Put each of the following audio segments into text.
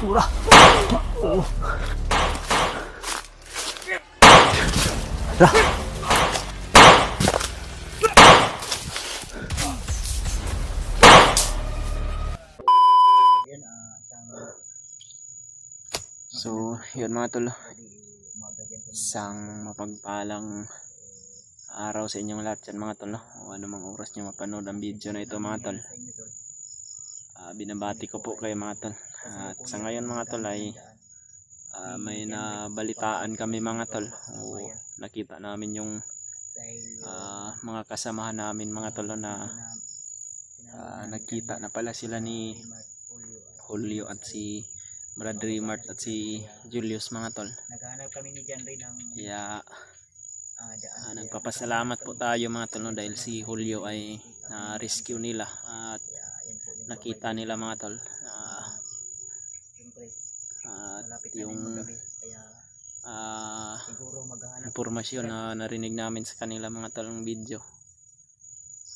Tura. Oh. Ra. So, yun mga tol. Isang mapagpalang araw sa inyong lahat yan mga tol. O anumang oras nyo mapanood ang video na ito mga tol. Binabati ko po kayo mga tol. At sa ngayon mga tol ay may nabalitaan kami mga tol. O nakita namin yung mga kasamahan namin mga tol na nagkita na pala sila ni Julio at si Brad Mart at si Julius mga tol. Naghahanap kami ni John Ray ng Kaya nagpapasalamat po tayo mga tol dahil si Julio ay na-rescue nila at nakita nila mga tol. At yung impormasyon na narinig namin sa kanila mga tol ng video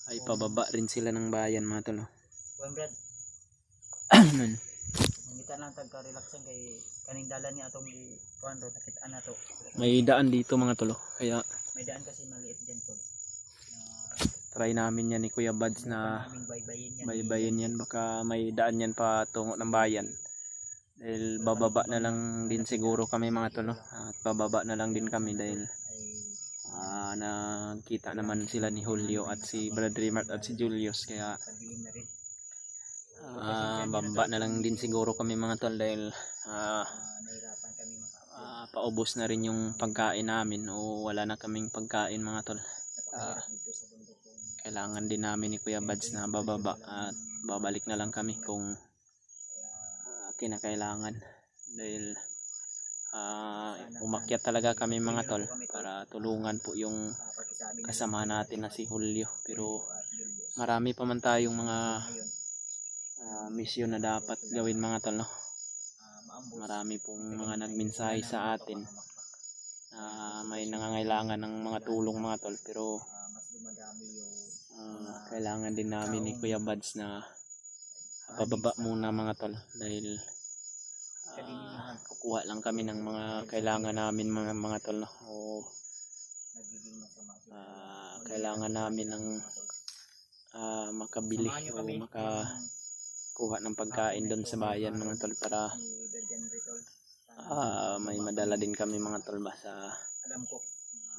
ay pababa rin sila ng bayan mga tol. Brad. Kita lang tagka-relaxan kay kaning dalan ni atong kuan ro nakitaan nato. May daan dito mga tol. Kaya may daan kasi maliit diyan tol. Try namin yan ni Kuya Buds na baybayin yan. Baka may daan yan pa tungo ng bayan. Dahil bababa na lang din siguro kami mga tol. At bababa na lang din kami dahil nakita naman sila ni Julio at si Brad Mart at si Julius. Kaya baba na lang din siguro kami mga tol dahil paubos na rin yung pagkain namin o wala na kaming pagkain mga tol. Kailangan din namin ni Kuya Buds na bababa at babalik na lang kami kung kinakailangan dahil umakyat talaga kami mga tol para tulungan po yung kasama natin na si Julio. Pero marami pa man tayong mga misyon na dapat gawin mga tol, no? Marami pong mga nagmensahe sa atin may nangangailangan ng mga tulong mga tol, pero kailangan din namin ni Kuya Buds na pababa muna mga tol dahil kukuha lang kami ng mga kailangan namin mga tol, no? O kailangan namin ng makabili o makakuha ng pagkain doon sa bayan mga tol para may madala din kami mga tol ba sa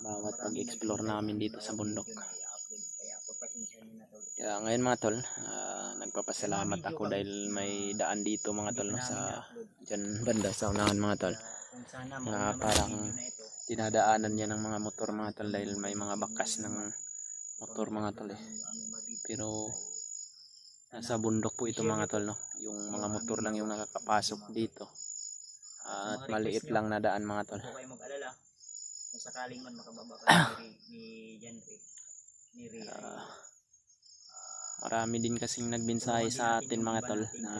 bawat pag-explore namin dito sa bundok. Kaya ngayon mga tol, nagpapasalamat ako dahil may daan dito mga tol, no, sa dyan banda sa unahan mga tol. Parang dinadaanan niya ng mga motor mga tol dahil may mga bakas ng motor mga tol eh. Pero nasa bundok po ito mga tol, no? Yung mga motor lang yung nakakapasok dito. At maliit lang na daan mga tol. Huwag kayo mag-alala. Kung sakaling man makababa ka ni John Ray. Marami din kasing nagmensahe sa atin mga tol na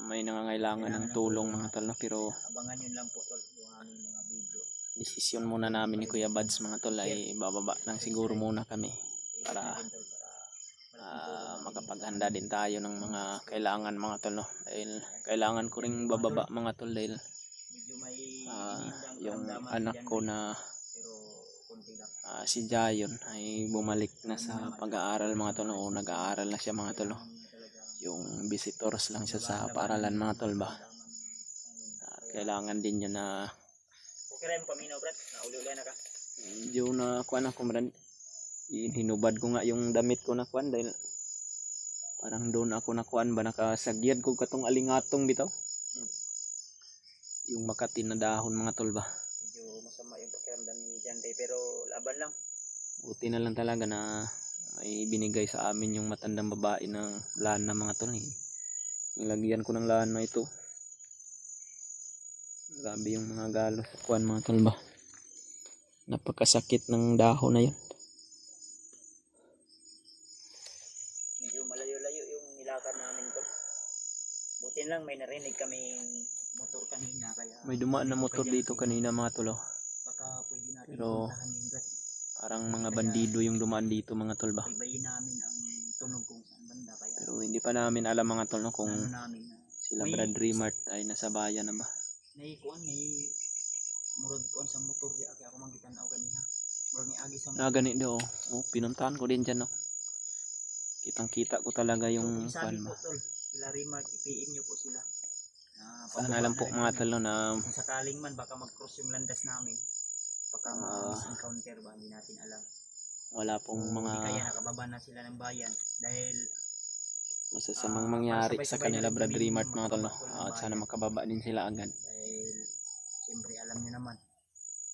may nangangailangan ng tulong mga tol, no? Pero abangan yun lang po tol yung aming mga video. Desisyon muna namin ni Kuya Buds mga tol ay bababa lang siguro muna kami para makapaghanda din tayo ng mga kailangan mga tol, no? Dahil kailangan ko ring bababa mga tol dahil yung anak ko na si Jayon ay bumalik na sa pag-aaral mga tol, o nag-aaral na siya mga tol, no? Yung visitors lang siya sa paaralan mga tol ba. Kailangan din yun na okay rin paminaw brad, nauli-uli na ka. Yung nakuan ako brad, hinubad ko nga yung damit ko nakuan dahil parang doon ako nakuan ba nakasagyad ko katong alingatong bitaw. Yung Makati na dahon mga tol ba. Medyo masama yung pakiramdam ni John Ray pero laban lang. Buti na lang talaga na ay binigay sa amin yung matandang babae ng lana mga tol. Nilagyan ko ng lana ito. Grabe yung mga galos sa kuan mga tol ba. Napakasakit ng dahon na yun. Medyo malayo-layo yung nilakad namin tol. Buti lang may narinig kaming motor kanina kaya may dumaan na motor dito kanina mga tol. Baka pwede natin pero puntahan yung brad. Parang mga bandido yung dumaan dito mga tol ba. Ibayin namin ang tunog kung saan banda kaya Pero hindi pa namin alam mga tol, no, kung ano namin Sila May- Brad Remart ay nasa bayan na ba? May murag kuan sa motor di ako manggitan ako kanina. Murag ni agi sa motor. Na gani daw. Oh, pinuntahan ko din dyan no. Kitang-kita ko talaga yung Yung sabi kuan po ba. tol, sila Remark, i-PM nyo po sila. Sana lang po mga tol no, na Kung sakaling man baka mag-cross yung landas namin. Baka ma-misencounter ba, hindi natin alam. wala pong O mga di kaya nakababa na sila ng bayan dahil masasamang mangyari sa sabay-sabay kanila na rin Brad kami Remart mga tol no. makababa ng At sana bayan. makababa din sila agad. Dahil siyempre alam nyo naman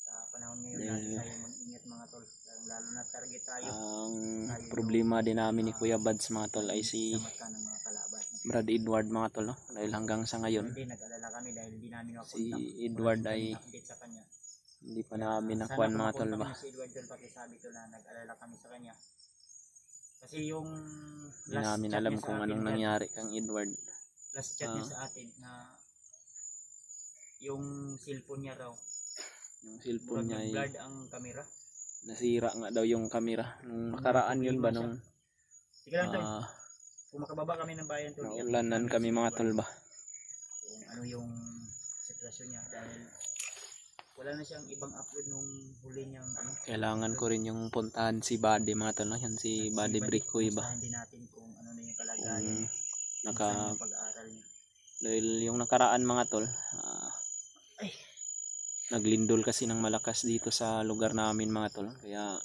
sa panahon ngayon Dahil- lagi tayo mag-ingat mga tol. Lalo na target tayo. Ang Tayo problema din namin ni Kuya Bads mga tol ay si sa mata ng mga kalaban. Brad Edward mga tol no. Dahil hanggang sa ngayon Hindi, nag-alala kami dahil hindi namin si mapunta. Edward Wala ay din kaming update sa kanya. hindi pa namin Sana nakuan mga tol pumapunta ba. mo si Edward tol, pakisabi ko na nag-alala kami sa kanya. Kasi yung Hindi namin chat alam niya sa kung akin, anong Brad, nangyari kang Edward. last chat niya sa atin na yung cellphone niya raw, Yung cellphone niya ay blurred ang camera. nasira nga daw yung camera. Nung nakaraan yun ba nung Sige lang tol, kung makababa kami ng bayan tol, naulanan kami mga tol ba. kung ano yung sitwasyon niya dahil wala na siyang ibang upload nung huli niyang ano. Kailangan ko rin yung puntahan si Buddy mga tol no. Yan si Buddy Brickoy ba. Hindi natin kung ano na yung Kung kalagayan naka ng pag-aaral niya. dahil yung nakaraan mga tol Ay. naglindol kasi ng malakas dito sa lugar namin mga tol. Kaya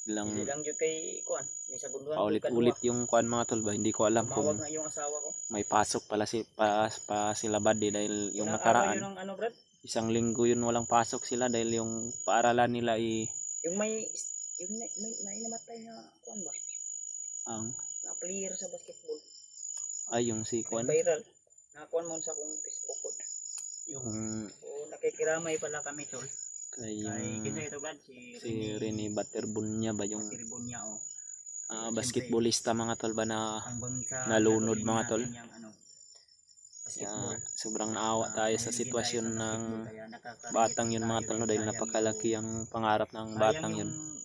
ilang Hindi lang yung kay Kuan, may sagunduan. paulit-ulit yung kuan mga tol ba. Hindi ko alam Tumawag kung na yung asawa ko. may pasok pala pa sila Buddy dahil yung Ilang araw nakaraan yun ang ano, Brad? isang linggo yun walang pasok sila dahil yung paaralan nila Yung may nainamatay na Kuan ba? ang Na player sa basketball. ay yung si kuan Viral. Nakuan mo sa kong Facebook ko. yung O nakikiramay pala kami tol. kay Ay, yung kinsa ito Brad? si Rene Batterbunya ba yung Tiribon niya o. basketballista mga tol ba na Hanggang sa nalunod, laro din mga tol. natin yung, ano, basketball. sobrang naawa tayo sa Dahil sitwasyon hindi tayo sa ng basketball, kaya nakaka-relate batang yun tayo mga tol no, dahil sayang napakalaki yung- ang pangarap ng sayang batang yun. yung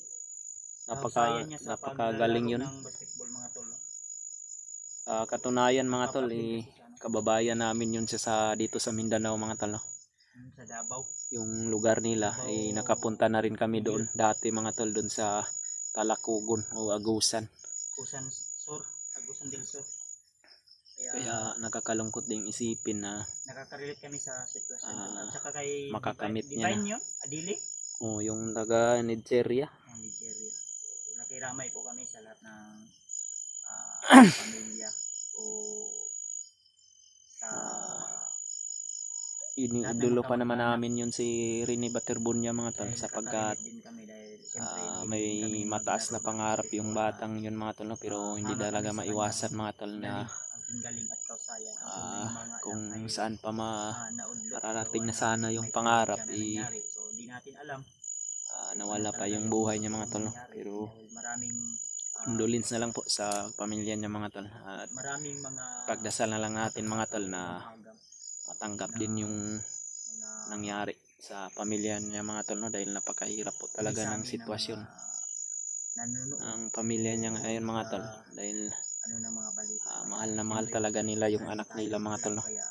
kahusayan niya sa Napakagaling paglalaro yun. ng basketball mga tol. Katunayan mga tol Papakita sa ano, kababayan namin yun siya sa dito sa Mindanao mga tol no. sa Davao. Yung lugar nila ay nakapunta na rin kami doon dati mga tol doon sa Talakugon o Agusan. Agusan del Sur. Kaya nakakalungkot ding isipin na Nakaka-relate kami sa sitwasyon. Ah, At saka kay makakamit niya Divine yun? Adili? yung taga Nigeria. Ang Nigeria. So, nakiramay po kami sa lahat ng pamilya o sa Iniidolo pa naman namin yun si Rene Batterbunya mga tol dahil sapagkat nakaka-relate din kami dahil siyempre hindi may din kami mataas na maglaro ng pangarap yung basketball batang yun mga tol no, pero hindi hanap talaga kami sa maiwasan kanyang mga tol na ang galing at kausayan. Ang problema nga kung lang ay, saan pa naudlot mararating na gawa sana ng yung may pangarap, tragedya na nangyari. So di natin alam nawala ano pa talaga yung buhay niya mga tol no. nangyari Pero dahil maraming condolence na lang po sa pamilya niya mga tol at maraming mga pagdasal na lang natin mga tol na agam, matanggap din yung mga nangyari sa pamilya niya mga tol no, dahil napakahirap po talaga ng sabi sitwasyon nanunood ang pamilya niya ngayon mga tol dahil ano ng mga balita. mahal na mahal talaga nila yung anak nila mga tol no. Kaya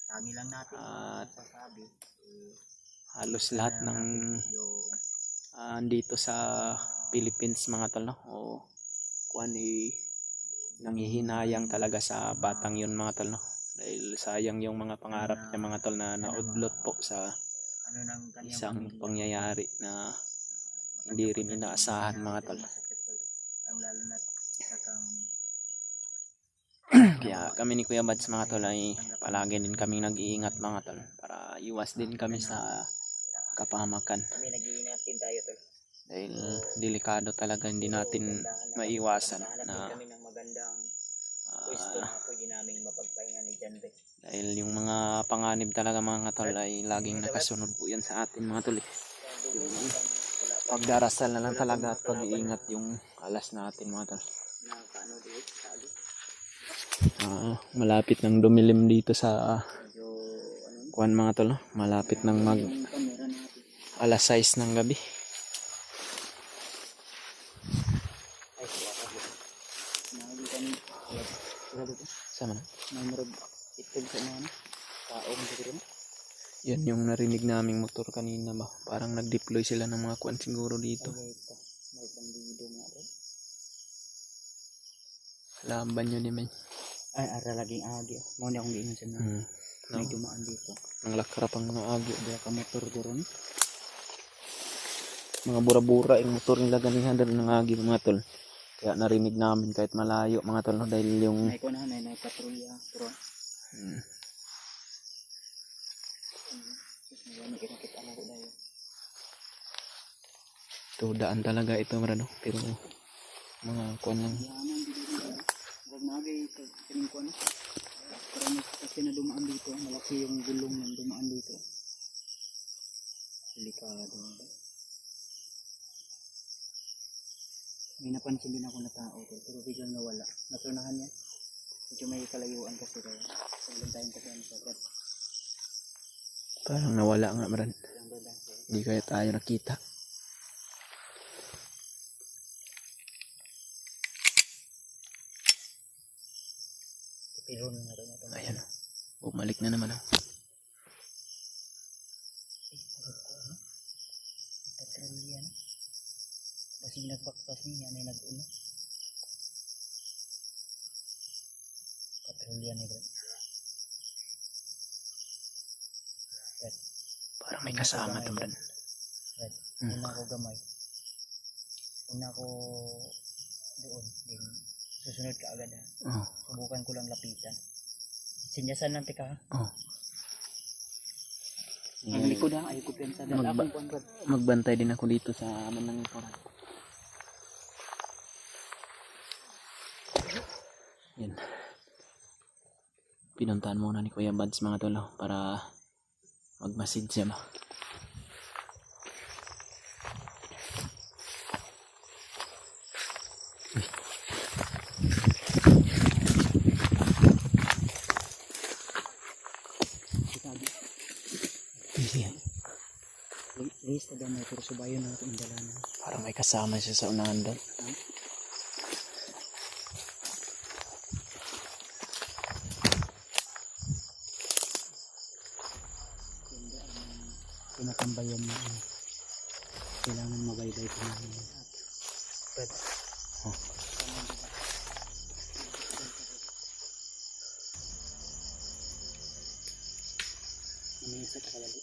tangi lang natin At masasabi halos lahat ng yung andito sa Philippines mga tol no o kuan nangihinayang talaga sa batang yun mga tol no, dahil sayang yung mga pangarap niya mga tol na naudlot po sa ano ng kanyang isang pamilya. pangyayari na hindi rin inaasahan mga tol. Ang lalo na sa kang Kaya kami ni Kuya Bads mga tol ay palagi din kaming nag-iingat mga tol para iwas din kami sa kapahamakan kami nag-iingat din tayo tol. dahil delikado talaga, hindi natin maiwasan na kami ng magandang pwesto na pwede naming mapagpahinga ni John Beck. dahil yung mga panganib talaga mga tol ay laging nakasunod po yan sa atin mga tol. Yung pagdarasal na lang talaga at pag-iingat yung alas natin mga tol. Malapit nang dumilim dito sa kuan mga tol no? Malapit nang mag alas 6 ng gabi. Sama na. Tugtog sa mga taong siguro. Yan yung narinig naming motor kanina ba. Parang nag-deploy sila ng mga kuwan siguro dito. Ay, ito. May bandido nga rin. Laban yun ni May. Ay, ara laging agi. Muna akong giingon sa mga. No. May dumaan dito. Ang lakrap ang mga agi. Kaya ka motor doon. Mga bura-bura yung motor nila ganihan dahil ng agi mga tol. Kaya narinig namin kahit malayo mga tol no, dahil yung May kunahan ay patrolya. Pero, may kinakita na ko dahil. ito daan talaga ito marano. Pero mga kuwan lang. Yaman dito. Huwag nagay kaning kuwan. Pero may kasi na dumaan dito. Malaki yung gulong ng dumaan dito. Delikado. May napansin din ako na tao to, pero biglang nawala. Natunahan niya. Medyo may kalayuan kasi kaya. Sabihin tayong kasi sa agad. Parang nawala nga maran. Yung baba. Hindi kaya tayo nakita. Pero na rin ito. Ayan. Bumalik na naman. Patrolya na. Kasi nagbaktas niya na nag-una. Patrolya na rin. Parang may kasama ito maran. Una ako gamay. Una ako doon. Din. Susunod ka agad ha. Oh. Subukan ko lang lapitan. Sinyasan lang tika ha. Oh. Ang likod ha. Ay ko pensa. Magbantay din ako dito sa manang koran. Yan. Pinuntahan muna ni Kuya Bads mga tol para magmasid siya ba. List na damay pero subayon na ito ang dalanan. Parang may kasama siya sa unahan doon. Tinatambayan mo. Kailangan mabaybay ko na. But, Uminit ka kalali.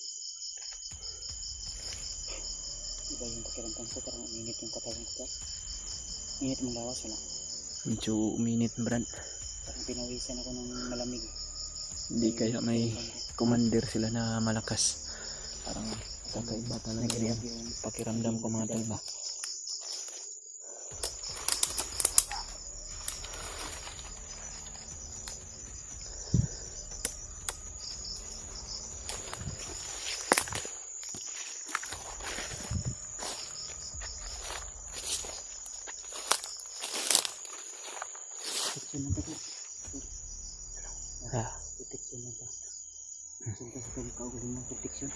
Iba yung pakiramdam ko, parang uminit yung katawan ko. Uminit mong lawas, wala. Medyo uminit brand. Parang pinawisan ako ng malamig. Hindi kaya may commander sila na malakas. Parang kakaiba talaga yung pakiramdam ko mga tol ba. Protection na ba? Ha? Protection na ba? Siyempre sa pagkaugaling ng protection.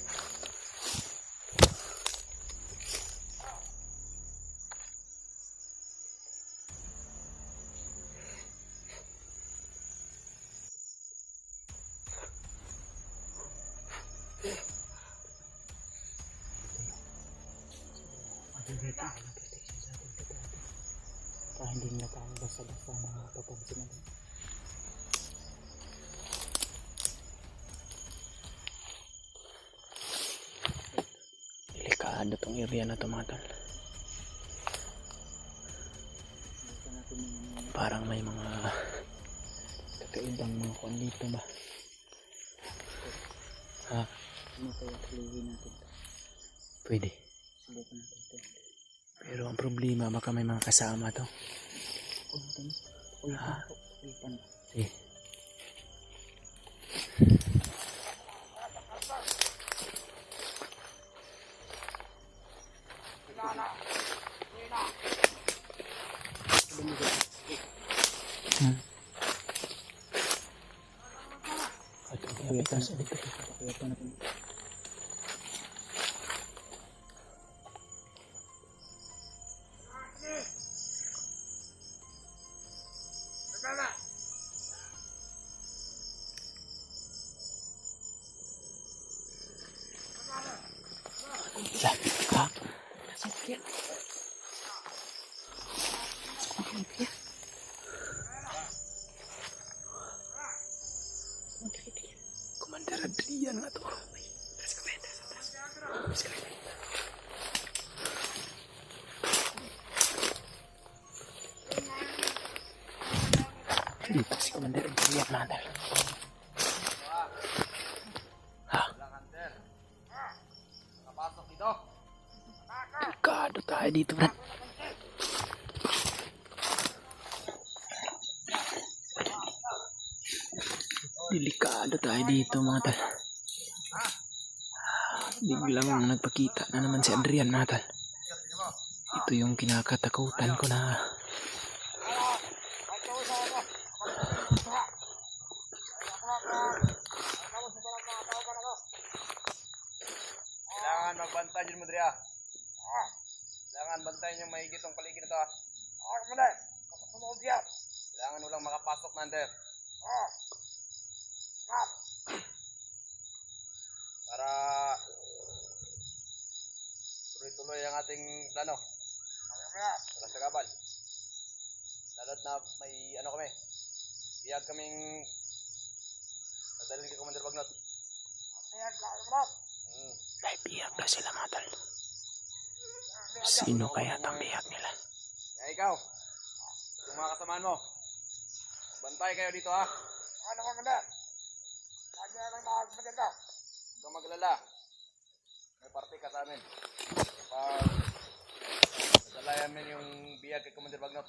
Para hindi nila tayo basta-basta mapapansin natin. Delikado tong area na to mga tol. Parang may mga kakaibang mga kuwan dito ba. Ha? Ano kaya tuloyin natin ito? Pwede. Subukan natin ito. Pero ang problema baka may mga kasama to. Ulipan. Eh. Ulipan natin. Adrian. Adrian. Commander Adrian nga to. Atas kamay, atas. Dito si Commander Adrian natin. Ha? Napasok dito. Delikado tayo dito, Brad. Delikado tayo dito, mga tal. Biglang nagpakita na naman si Adrian, mga tal. Ito yung kinakatakutan ko na Kailangan magbantay dyan mo, Dria. Kailangan bantayan yung mahigit ang paligid na ito. Kailangan walang makapasok nander. Para tuloy-tuloy ang ating plano. Para sa kabal. Lalo't na may ano kami. Biyag kaming dadalhin kay Commander Bagnot. may bihag na sila, mga tal. Sino kaya itong bihag nila? Kaya ikaw, yung mga kasamaan mo, bantay kayo dito ha. Ano ka ganda? Huwag kang maglala. May party ka sa amin. Pag nadalayan namin yung biyag kay Commander Bagnot.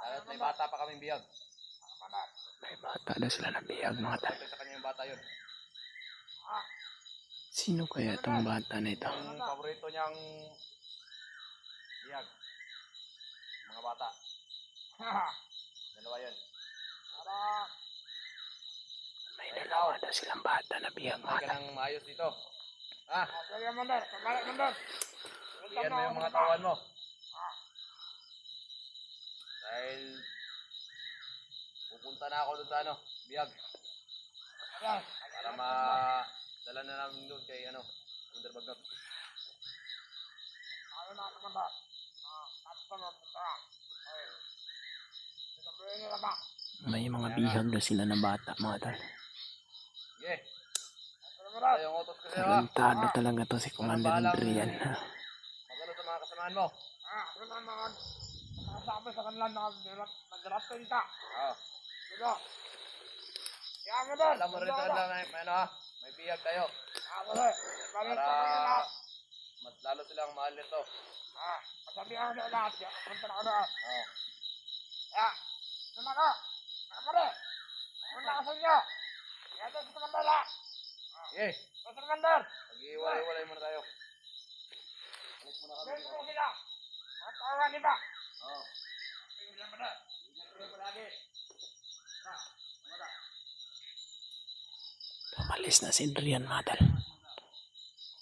At may bata pa kaming biyag. May bata na sila ng bihag, mga tal. Sa kanya yung bata yun. Sino kaya itong bata na ito? Yung paborito niyang biyag. Mga bata. Dalawa yun. May dalawa na silang bata na bihag, Bantay mga ka tal. ng maayos dito. Ha? Iyan mo yung mga tawan mo. Dahil pupunta na ako doon sa ano, biyag. Para madala na namin doon kay ano, Commander Bagnot. May mga bihag na sila na bata, mga tal. Sige. Ito yung utos ko sa'yo ha. Tarantado talaga to si Commander Adrian. Magano sa mga kasamaan mo. Oo. Alam mo rin sa kanila na may ano ha, may biyag tayo. Para mas lalo silang mahal nito. Sige. Mag-iwalay-walay muna tayo. Alis muna kami dito. Oo. Umalis na si Adrian, mga tal.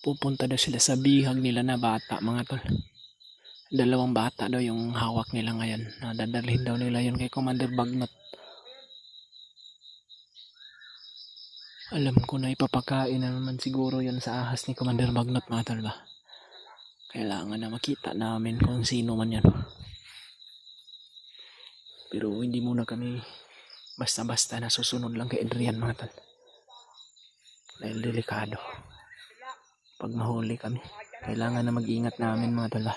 Pupunta daw sila sa bihag nila na bata, mga tol. Dalawang bata daw yung hawak nila ngayon. Dadalhin daw nila yun kay Commander Bagnot. Alam ko na ipapakain na naman siguro yun sa ahas ni Commander Bagnot, mga tol ba? Kailangan na makita namin kung sino man yan. Pero hindi muna kami basta-basta na susunod lang kay Adrian, mga tol. Dahil delikado. Pag mahuli kami, kailangan na mag-ingat namin, mga tol ba?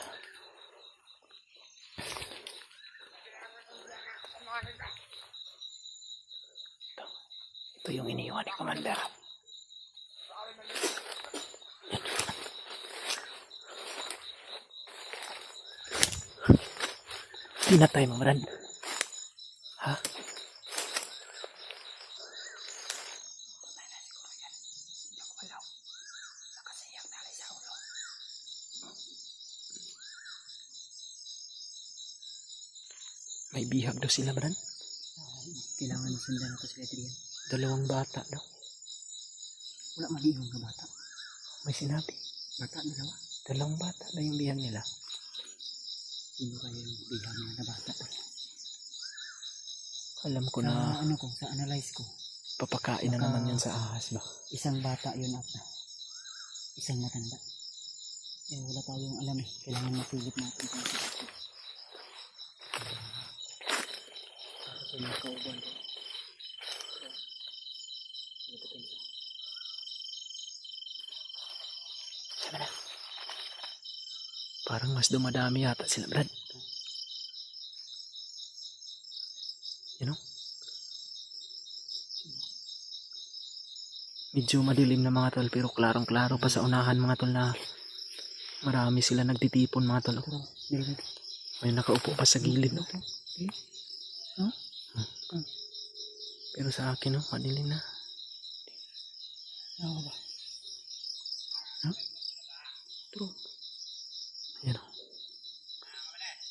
Ito yung iniwan ni Commander. Pinatay mo, Brad. Ha? May bihag daw sila, Brad. Kailangan sundan ako si Adrian. Dalawang bata daw. Wala mag-iwan ka bata. May sinabi. Bata, dalawa. Dalawang bata na yung bihag nila. Sino kaya yung bihang na bata? Alam ko Sa na ano ko, sa analyze ko, papakain na naman yan sa ahas ba? isang bata yun at isang matanda. Eh, wala tayong alam eh. Kailangan mapilit natin kung saan ito. Para sa mga kauban ko. Lapitin ka. Sana na. Parang mas dumadami yata sila, Brad. You know? Medyo madilim na mga tol, pero klarong-klaro pa sa unahan mga tol na marami sila nagtitipon mga tol. May nakaupo pa sa gilid. No? Pero sa akin, no, madilim na. Ano ba? True. Ayan, oh.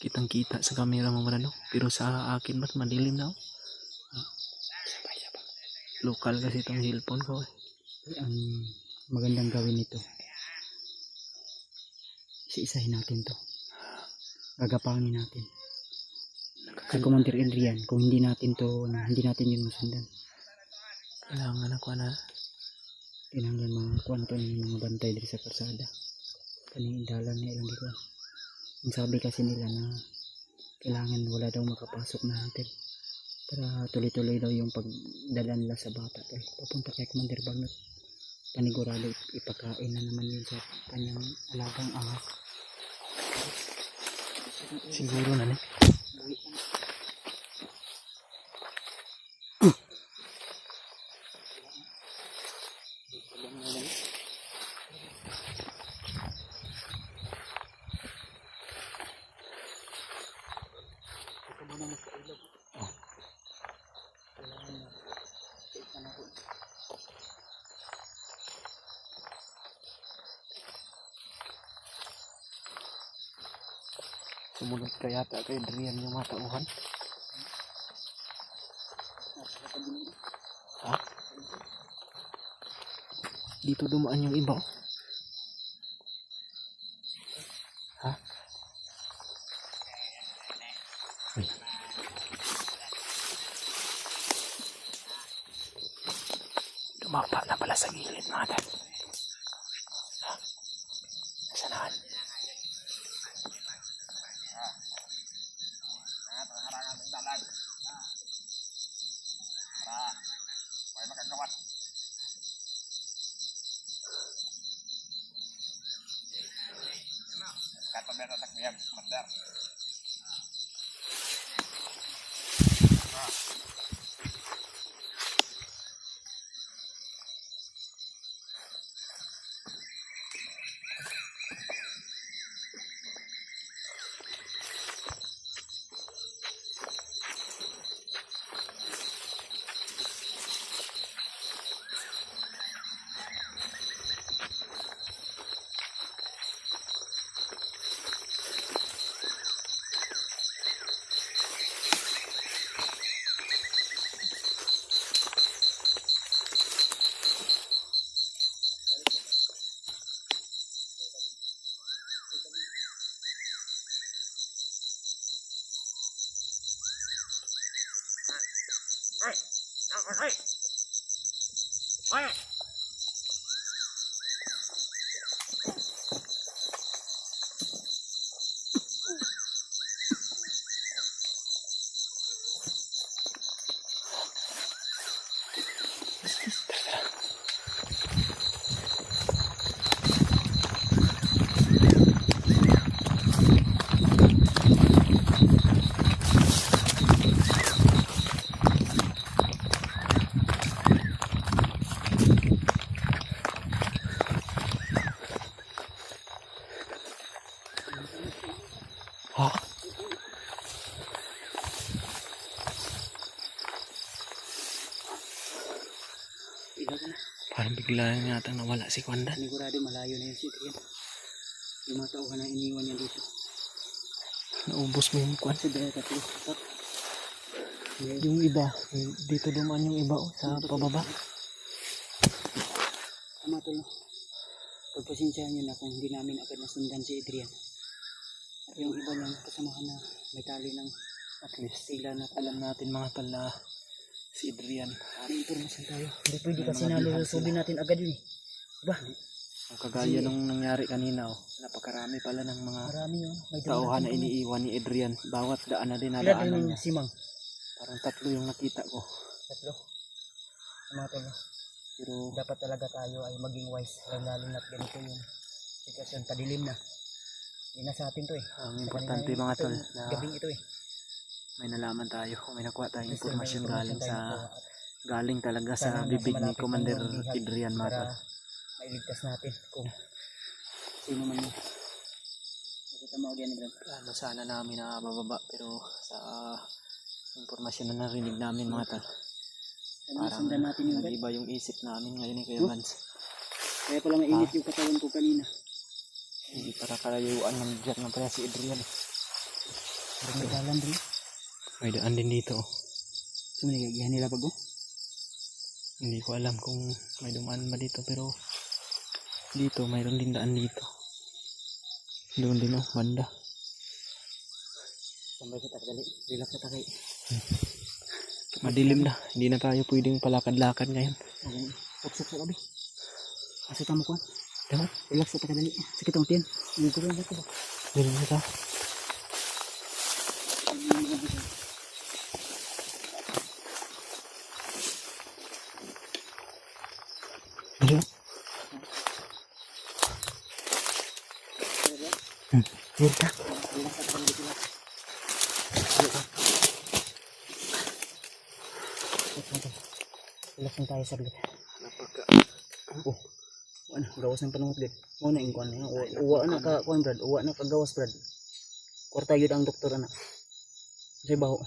Kitang-kita sa camera mo, Brad, no? Pero sa akin, ba't madilim na? Oh? Local kasi itong cellphone ko. Ang magandang gawin nito, isa-isahin natin to. Gagapangin natin. Kay Commander Adrian, kung hindi natin to, hindi natin yun masundan. Kailangan ako na. Kailangan makakuha na to ng mga bantay dito sa karsada. Kaning dalan na ilang dito. Ang sabi kasi nila na kailangan wala daw makapasok na natin. Para tuloy-tuloy daw yung pagdala nila sa bata. Papunta kay Commander Bagnot. Panigurado ipakain na naman yun sa kanyang alagang ahas. Siguro na, ne? Sumunod ka yata kay Adrian yung mga tauhan. Ha? Dito dumaan yung iba. Ha? Uy. Dumapa na pala sa gilid mga dad. Ha? Nasanahan? May makagawan. Kata meron takbihan, mandar. Ha? Ilaw ko na. Parang bigla yata nawala si Kwandan. Panigurado malayo na yun si Adrian. Yung mga tauhan na iniwan niya dito. Naubos mo yung Kwan. Sa daya tatlo. Yung iba, dito dumaan yung iba, oh, sa pababa. Tama tol, no? Pagpasensyahan nyo na kung hindi namin agad nasundan si Adrian. At yung iba niyang kasamahan na may tali ng At least, sila na alam natin mga tol na si Adrian. may impormasyon tayo. Hindi pwede May kasi mga bihag nalulusubin natin agad yun eh. Diba? Kagaya nung nangyari kanina, oh. Napakarami pala ng mga Marami yun. May tauhan na dumating kami. iniiwan ni Adrian. Bawat daan na Ilan dinadaanan din niya. yung simang? Parang 3 yung nakita ko. 3. Mga tol, Pero dapat talaga tayo ay maging wise. Lalo na't ganito yung sitwasyon. Padilim na. Hindi na sa atin to eh. ang Sa importante kanila mga ito, tol na gabing ito eh. may nalaman tayo. Kung may nakuha tayong Basta may impormasyon impormasyon galing tayo sa nakuha. galing talaga Sana sa nasa bibig ni malapit lang Commander yung bihag Adrian mga para tol. mailigtas natin kung sino man yun. Nakita mo again, Brad. Plano sana namin na bababa pero sa impormasyon na narinig namin mga tol. Parang Sundan natin yung Brad. nag-iba yung isip namin ngayon eh Kuya Vance. Kaya pala mainit yung katawan ko kanina. Hindi para kalayuan ng dyan ng pala si Adrian. Parang may dalan din. May daan din dito oh. Sumiligagyan nila bago. Hindi ko alam kung may dumaan ba dito pero dito mayroon din daan dito. Doon din oh, banda. Tambay sa takdali. Relax sa takay. Madilim na, hindi na tayo pwedeng palakad-lakad ngayon. Okay. Suksok sa gabi. Asa tamo ko. Diba? Relax sa takdali. Sakit ang tiyan. Hindi ko rin dito ba? Dilim na ta. Dilim. Dito. Relax lang tayo saglit. Napaka. Oh. Ano, gawas ng panungot gid. Mo na ing kuan. Uwa na ka kuan Brad. Uwa na ka gawas Brad. Kwarta yun ang doktor ana. Say baho.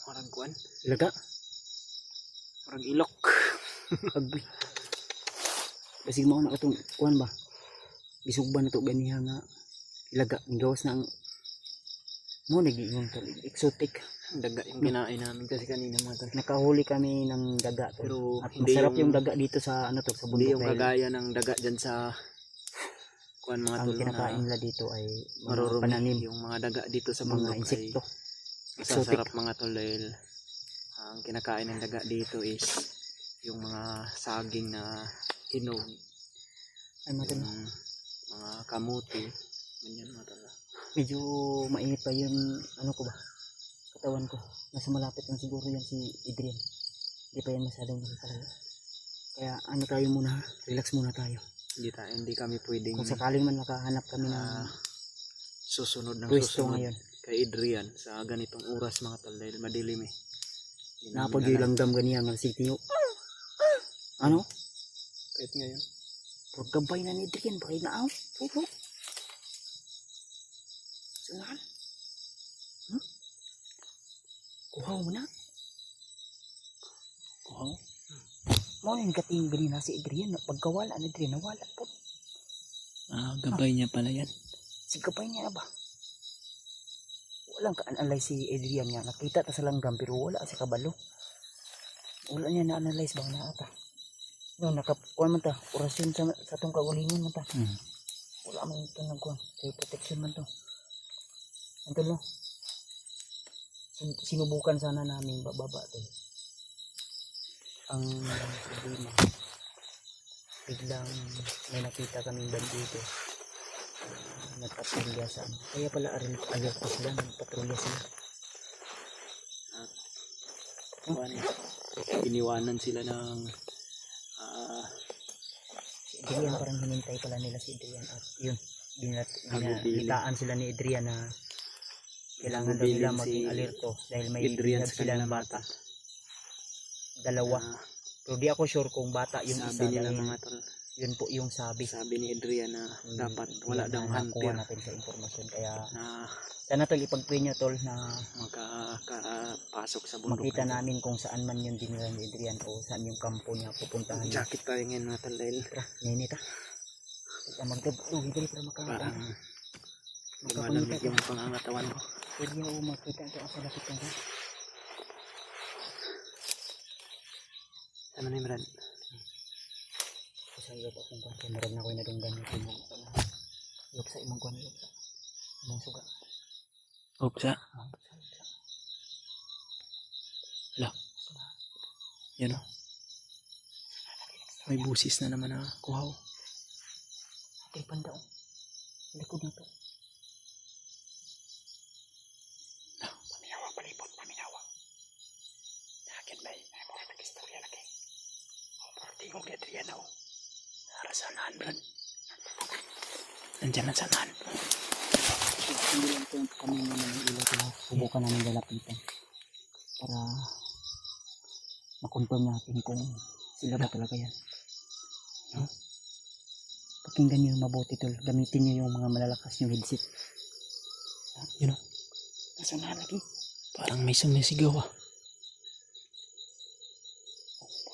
Marang kuan. Ilaga. Marang ilok. Agbi. Basig mo na katong kuan ba. Bisugban na to ganiha nga ilaga. Gawas na ang mo nagiingon to exotic. Daga yung kinain namin kasi kanina mga tol. Nakahuli kami ng daga to. Pero At hindi masarap yung yung daga dito sa ano to sa hindi bundok yung dahil kagaya ng daga dyan sa kuan mga ang tol kinakain na nila dito ay mga marurumi. pananim, Yung mga daga dito sa mga bundok ay insekto. masasarap mga tol dahil ang kinakain ng daga dito is yung mga saging na hinog, Ay matalo. yung mga kamuti, ganyan mga tol. Medyo mainit pa yung ano ko ba, katawan ko. Nasa malapit lang siguro yan si Adrian. Hindi pa yan masyadong nakakalayo. Kaya ano tayo muna, relax muna tayo. Hindi kami pwedeng Kung sakaling man makahanap kami ng susunod ng pwesto susunod ngayon. kay Adrian sa ganitong oras mga tol dahil madilim eh. Hindi namin alam. Napag-ilanggam ganiya ng sitiyo. Ano? Kahit ngayon. Pagkabay na ni Adrian, bakit na aw? Opo. Saan? Kuhaw mo na. Kuhaw? Mo yung gating ganina si Adrian. Pagkawala ni Adrian, nawala po. Gabay niya pala yan. Si kapay niya na ba? Walang ka-analyze si Adrian nga. Nakita ta sa langgam pero wala sa kabalo. Wala niya na-analyze ba na ata. No, nakakuha man ta. Orasyon sa tong kaulingon man ta. Wala man ito nagkuhan. Kaya protection man to. Ito no. Sinubukan sana namin bababa to. Ang problema. Biglang may nakita kaming bandito. Nagpatrolya sa ano. Kaya pala alert sila. Nagpatrolya sila. Iniwanan sila ng Si Adrian parang hinintay pala nila si Adrian at yun. Nagubilin. Binitaan sila ni Adrian na kailangan daw Nagubilin nila si maging alerto dahil may Adrian bihag sa sila ng kanilang bata. Dalawa. Pero di ako sure kung bata yung sabi isa nila dahil mga tol. yun po yung sabi. Sabi ni Adrian na dapat Hindi wala na daw nakuha hunter natin sa impormasyon kaya na sana tol ipag-pray nyo tol na makapasok sa bundok. makita namin kung saan man yung dinila ni Adrian o saan yung kampo niya pupuntahan niya. Jacket tayo ngayon mga tol dahil Tara, ninit ha. Kaya magdablugi dali para makakita. parang lumalamig yung pangangatawan ko. Pwede nyo makita ito ang salapit ka ba? Ano na yung Brad? Sa iyo pa kung kung meron na ko inadunggan ito mo sana. Yok sa imong kuan yok sa imong suga. Opsa. Hala. Yan o. May busis na naman na kuhaw. Kay banda oh. Likod na to. Paminawa, palipot, paminawa. Yakin ba? Ay mo ka istorya lagi. O, party ko kay Adriana o. Narasanan, Brad. Nandiyan na sanahan. Hindi lang po kami na ng ilaw na subukan namin lalapitan para makonfirm natin kung sila ba talaga yan. No? Pakinggan nyo yung mabuti tol. Gamitin nyo yung mga malalakas yung headset. Yun o. Nasanahan lagi. Parang may sumisigaw ah.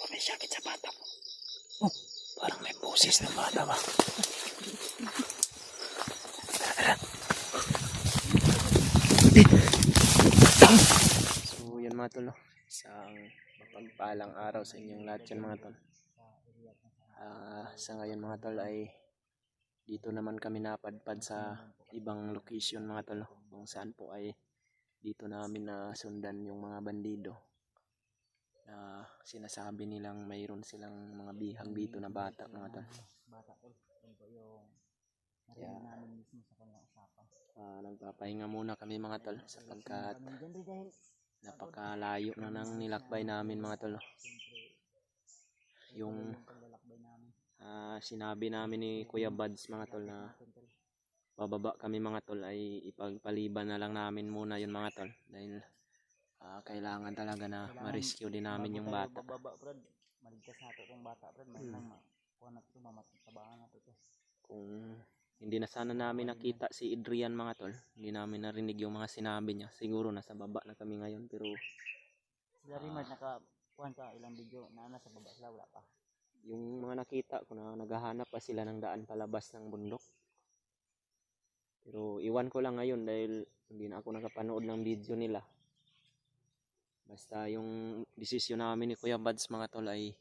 Oh, may sakit sa bata mo. Oh, parang may boses ng bata ba? So yun mga tol, no? Isang mapagpalang araw sa inyong lahat yan mga tol. Sa ngayon mga tol ay dito naman kami napadpad sa ibang location mga tol, no? Kung saan po ay dito namin nasundan yung mga bandido na sinasabi nilang mayroon silang mga bihag dito na bata mga tol. Bata tol. Yun po yung Yeah. narinig namin mismo sa kanyang usapan. Nagpapahinga muna kami mga tol sapagkat Kami dyan rin dahil napakalayo na ng nilakbay namin mga tol. Yung paglalakbay namin. sinabi namin ni Kuya Buds mga tol na bababa kami mga tol ay ipagpaliban na lang namin muna yun mga tol dahil kailangan talaga na ma-rescue din namin yung bata. Bababa, Brad. Maligtas na ito itong bata, Brad. May nang makuha na ito, mamatabangan na ito. Kung hindi na sana namin nakita si Adrian mga tol, hindi namin narinig yung mga sinabi niya. Siguro nasa baba na kami ngayon pero Sila rin nakakuhan ka ilang video na nasa baba sila, wala pa. yung mga nakita ko na naghahanap pa sila ng daan palabas ng bundok. Pero iwan ko lang ngayon dahil hindi na ako nakapanood ng video nila. Basta yung desisyon namin ni Kuya Buds mga tol ay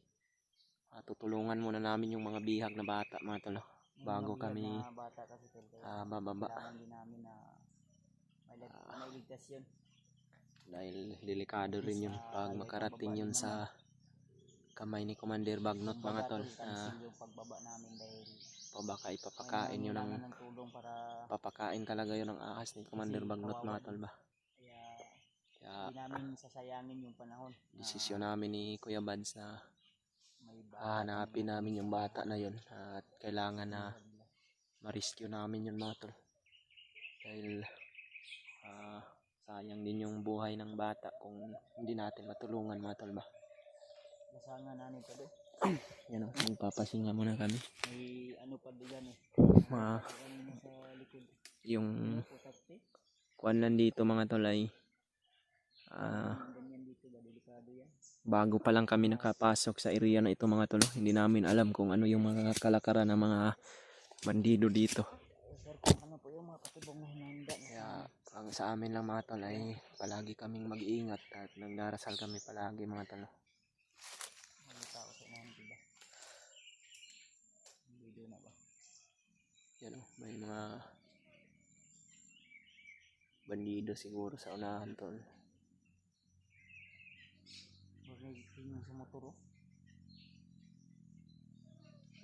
tutulungan muna namin yung mga bihag na bata mga tol bago kami Bata kasi tol, bababa. kailangan din namin na mailigtas yun. Dahil delikado rin yun pag makarating yun sa kamay ni Commander Bagnot mga tol. Yung pagbaba namin dahil Baka ipapakain yun ng tulong para papakain talaga yun ng ahas ni Commander Bagnot mga tol ba. Kaya hindi namin sasayangin yung panahon. Desisyon namin ni Kuya Buds na May hanapin namin yung bata na yun at kailangan na ma-rescue namin yun mga tol. Dahil sayang din yung buhay ng bata kung hindi natin matulungan mga tol ba. Lasangan namin pa doon. Yan o, magpapasinga muna kami. May ano pa doon eh. Kanina sa likod. Yung kuwan lang dito mga tol ay Ganyan dito ba, delikado yan. bago pa lang kami nakapasok sa area na ito mga tol. Hindi namin alam kung ano yung mga kalakaran ng mga bandido dito. Sir, kung ano po yung mga patibong na hinanda. Kaya ang sa amin lang mga tol ay palagi kaming mag-iingat at nagdarasal kami palagi mga tol. Malita ko sa inahin, diba? Video na ba? Yan o, may mga bandido siguro sa unahan tol. Yung sa motor oh.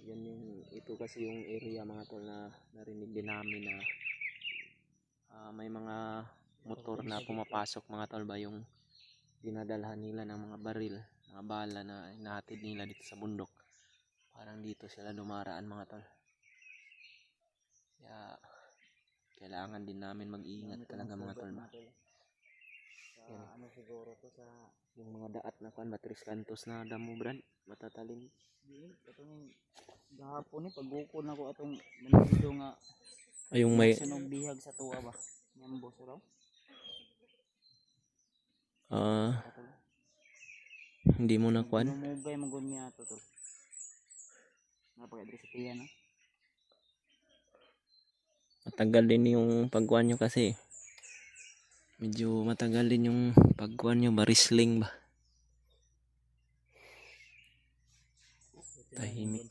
Yan yung, ito kasi yung area mga tol na narinig din namin na may mga motor na pumapasok mga tol ba yung dinadalhan nila ng mga baril, mga bala na inahatid nila dito sa bundok. Parang dito sila dumaraan mga tol. Kaya kailangan din namin mag-iingat talaga mga tol ba. Yan. Ano siguro to sa Yung mga daat na kuan Batris Cantos na damo brand matatalim. itong gahapon ni pagbuko na ko atong manito nga Ay yung may sunog bihag sa tuwa ba. Nyambo sa raw. hindi mo na kuan. Mugay magud niya to tol. Napaka-address sa tiyan no. Matagal din yung pagkuhan nyo kasi. Medyo matagal din yung pagkuhan nyo ba, wrestling ba? Tahimik.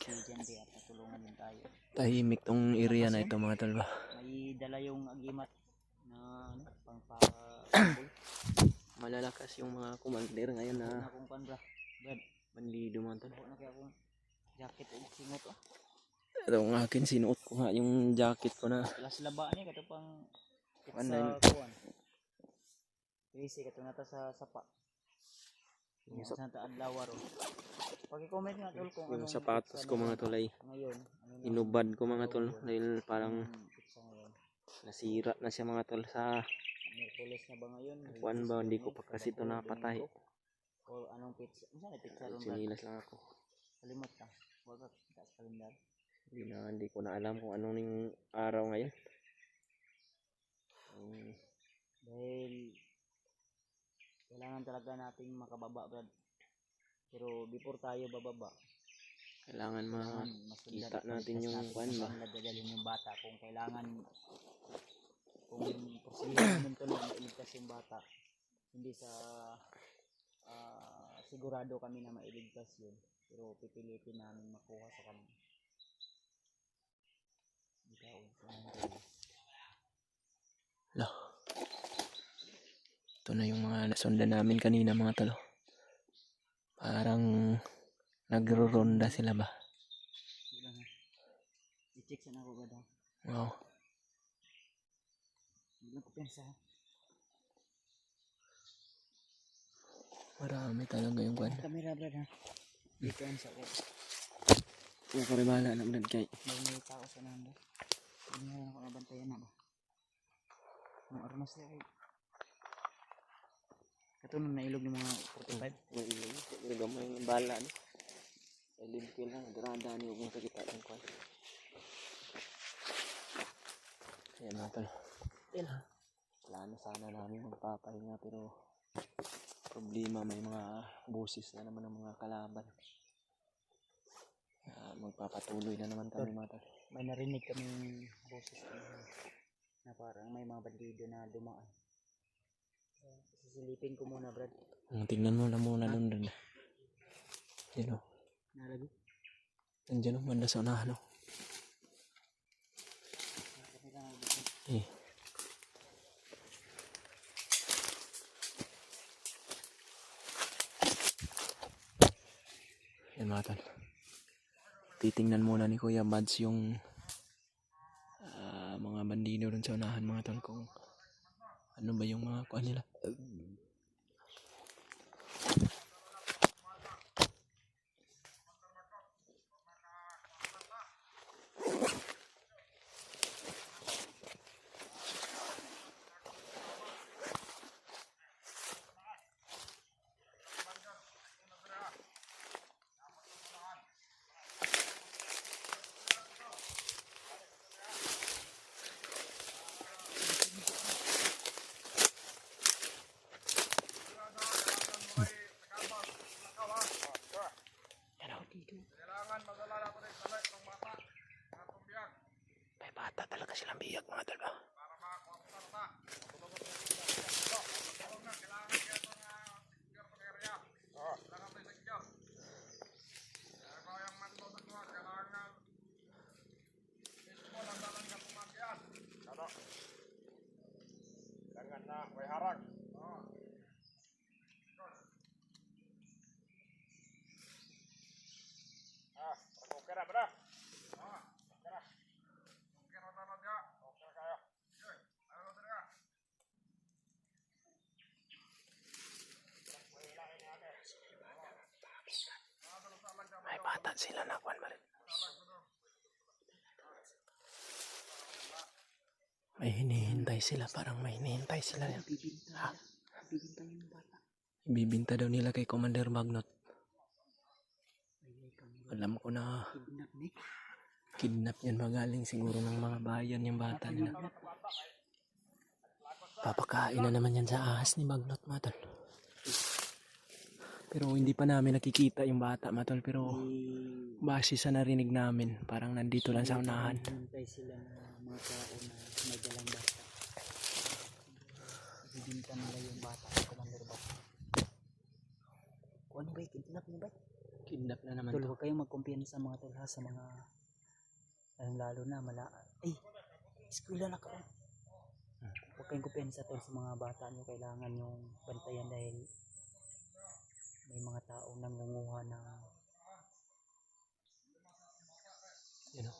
Tahimik tong area na ito mga tol ba. May dala yung agimat na ano, pangpa Malalakas yung mga commander ngayon na akong pan bra. Brad, bandido mga tol. na kaya akong jacket o singot oh. Ito ang akin, sinuot ko nga yung jacket ko na. Plus laba ni kato pang Ano sa yun? kuan. Easy kato na ta sa sapa. Yung Yung sa adlaw ro. Paki-comment nga tol kung Yung anong sapatos pizza ko na mga tol ay ngayon. Ano na inubad ko mga tol. ngayon? Dahil parang Anong pizza ngayon? nasira na siya mga tol sa Merkules na ba ngayon? kuan ba. Hindi ko Lunes, pa kasi ito Sabado, napatay. Linggo? O anong pizza? Ano na pizza ron ba? Sinilas lang ako. Kalimot ka. Wag ka sa kalendar. Hindi ko na alam kung anong ning araw ngayon. Dahil kailangan talaga nating makababa brad. Pero before tayo bababa, Kailangan kailangan makita natin yung kuan ba. Saan dadalhin yung bata kung kailangan, kung posibleng naman to na mailigtas yung bata. Hindi sa sigurado kami na mailigtas yun. Pero pipilitin namin makuha sa kanya. Ito na yung mga nasundan namin kanina mga talo. Parang nagro-ronda sila ba? I-check sana ako ba daw? Wow. Hindi ko pensa. Marami talaga yung kuan. Kamera brad ha. Hindi ko pensa ko. Yung karibala na brad kay. May tao sa nanda. Hindi na ako nabantayan na ba? Ang armas niya ay ito nung nailog ng mga 45. Gamay yung bala no. Elim ko lang, daranda niyo kung sakita ng kuan. Ayan mga tol. Plano sana namin magpapahinga pero problema may mga busis na naman ng mga kalaban. Magpapatuloy na naman kami mga tol. May narinig kaming boses na parang may mga bandido na dumaan. Sisilipin ko muna brad. Tingnan mo na muna doon doon. Yan o. Nalagi? Nandiyan o, banda sa unahan o. Yan mga tol. Titingnan muna ni Kuya Mads yung mga bandido doon sa unahan mga tol kung ano ba yung mga kuha nila. Kailangan madala natin ng talay ng bata. Atong biyag. May bata talaga silang biyag mga tol ba? Para makakuha ko sa bata. Tulong na. Kailangan kaya itong secure ng area. Kailangan tayo secure. Kaya yung matulog mo, kailangan mismo lang dalang ka pumagian. Ano? Kailangan na may harang. Okay na, bro. Okay na. Okay na naman ya. Okay kayo. Okay. Ano na nga? May bata sila na kuan ba rin? May hinihintay sila, parang may hinihintay sila. Ha? Bibinta yung bata. Ibibinta daw nila kay Commander Magnot. Alam ko na Kidnap ni. kidnap yan magaling siguro ng mga bayan yung bata nila. Papakain na naman yan sa ahas ni Magnot matol. Pero hindi pa namin nakikita yung bata matol, pero base sa narinig namin parang nandito lang sa unahan. Hintay sila ng mga tao na may dalang bata. Bibinta nila yung bata sa commander bata. Kung ano ba, kidnap niyo ba? Kidnap na naman Tol, to. huwag kayong magkumpiyansa mga tol ha, sa mga lalo na ay, eskwela na ka. Huwag kayong kumpiyansa tol sa mga bata nyo, kailangan yung bantayan dahil may mga taong nangunguha ng You know,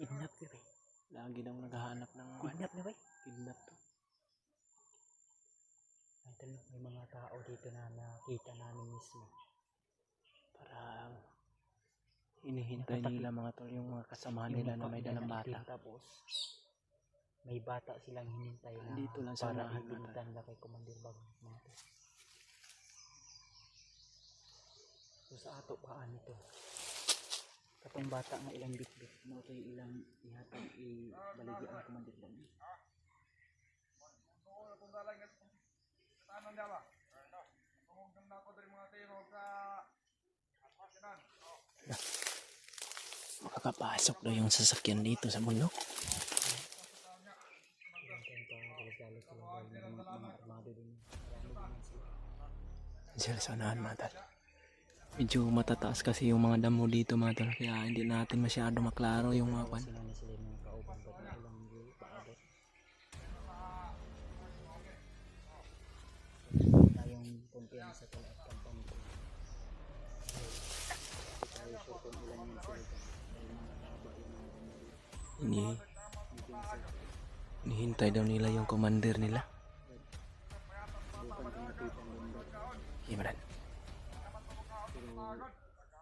Kidnap ka ba? Lagi daw naghahanap ng Kidnap na ba? kidnap to. Idol, may mga tao dito na nakita namin mismo. Parang hinihintay Nakatakip. nila mga tol yung mga kasamahan nila na may dalang bata. Tapos, may bata silang hinintay na Dito lang sa para unahan, ibintan na kay Commander Bagong mga tol. So sa ato paan ito. Katong bata nga ilang bitbit. Mo ito ilang ihatag ibaligi ang Commander Bagong. Makakapasok daw yung sasakyan dito sa bundok. Sila sa unahan mga tol. Medyo matataas kasi yung mga damo dito mga tol. Kaya hindi natin masyado maklaro yung mga kwan. Sila ni sila mga kauban ba't na ilang paabot. Tayong kumpiyan sa talat kampanya ko. Tayo sure kung ilan yan sila dyan. Dahil mga haba yung mga Ini Hinihintay daw nila yung commander nila. bukan kung napitan din ba. Gimana? Pero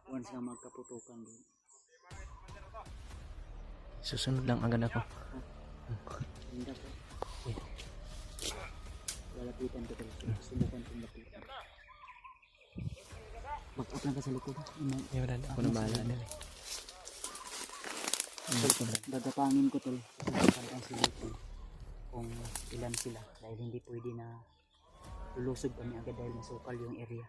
once na magkaputukan doon. Susunod lang agad ako. Hindi ko. Lalapitan ko talaga. Subukan kong lapitan. Mag-up lang ka sa likod. Gimana? Ako na bahala nila. Dadapangin ko tol. Susubukan kang silipin kung ilan sila. Dahil hindi pwede na lulusog kami agad dahil masukal yung area.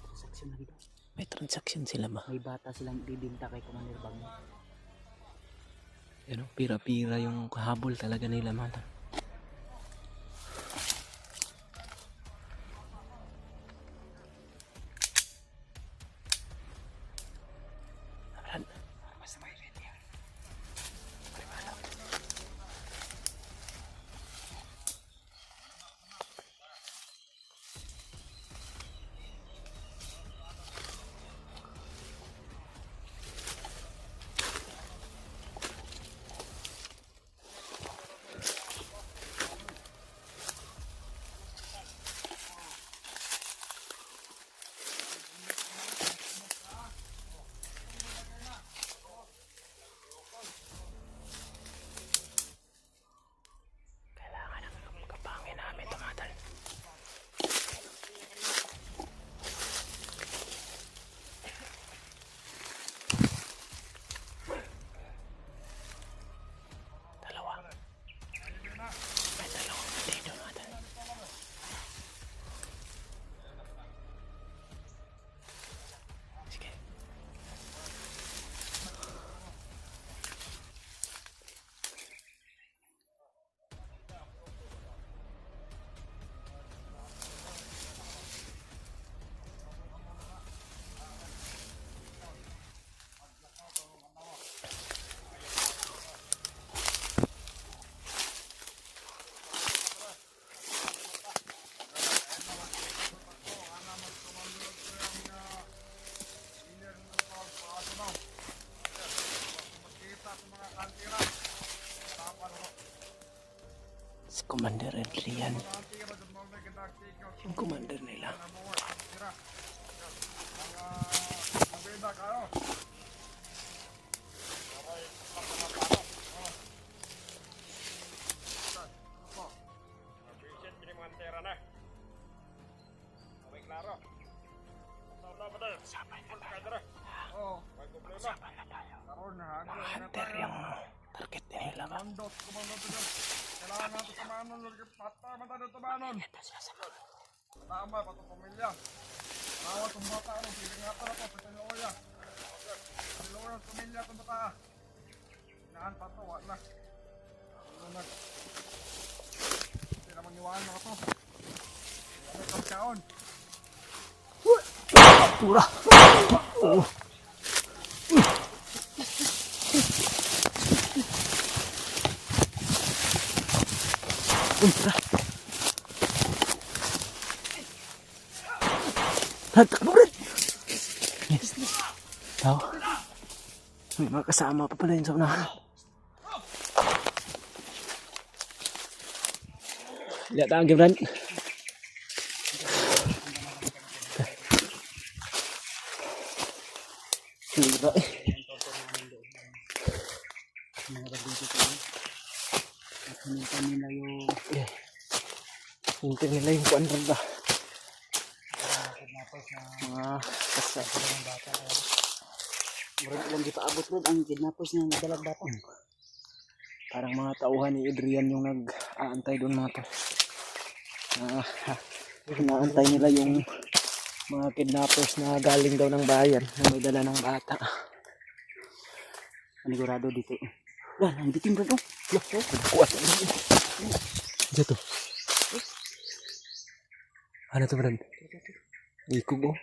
Transaction na dito. May transaction sila ba? May bata silang bibinta kay Commander Bagong. Pero pira-pira yung habol talaga nila mga tol. Si Commander Adrian. Yung commander nila. Sabay na tayo. Sabay na tayo. Mga hunter yung target nila ba? Kailangan natin sa manon, patama tayo sa manon. Tama, pato pamilya. Bawat ang bata, piling nga para po, pagkaluoya. Pagkaluoya ang pamilya itong bata. Inahan pa ito, wala. Hindi naman iwanan ako ito. Ano ito kaon? Pura! Oh! Pura! Takbo rin! Yes. Tao. May mga kasama pa pala yun sa unahan. Lihat ang Gibran. Sira eh. Mga bagay ko. At hinintay nila yung Hintay nila yung kuwan rin ba? kidnappers na Mga kasama. ng bata. Murag lang di pa abot rin ang kidnappers na nagdalag bata. Parang mga tauhan ni Adrian yung nag-aantay doon mga to. Inaantay nila yung mga kidnappers na galing daw ng bayan na may dala ng bata. Panigurado dito. Wah, ang bitin bro. Kuat. Jatuh. Ano to Brad? Ikog oh.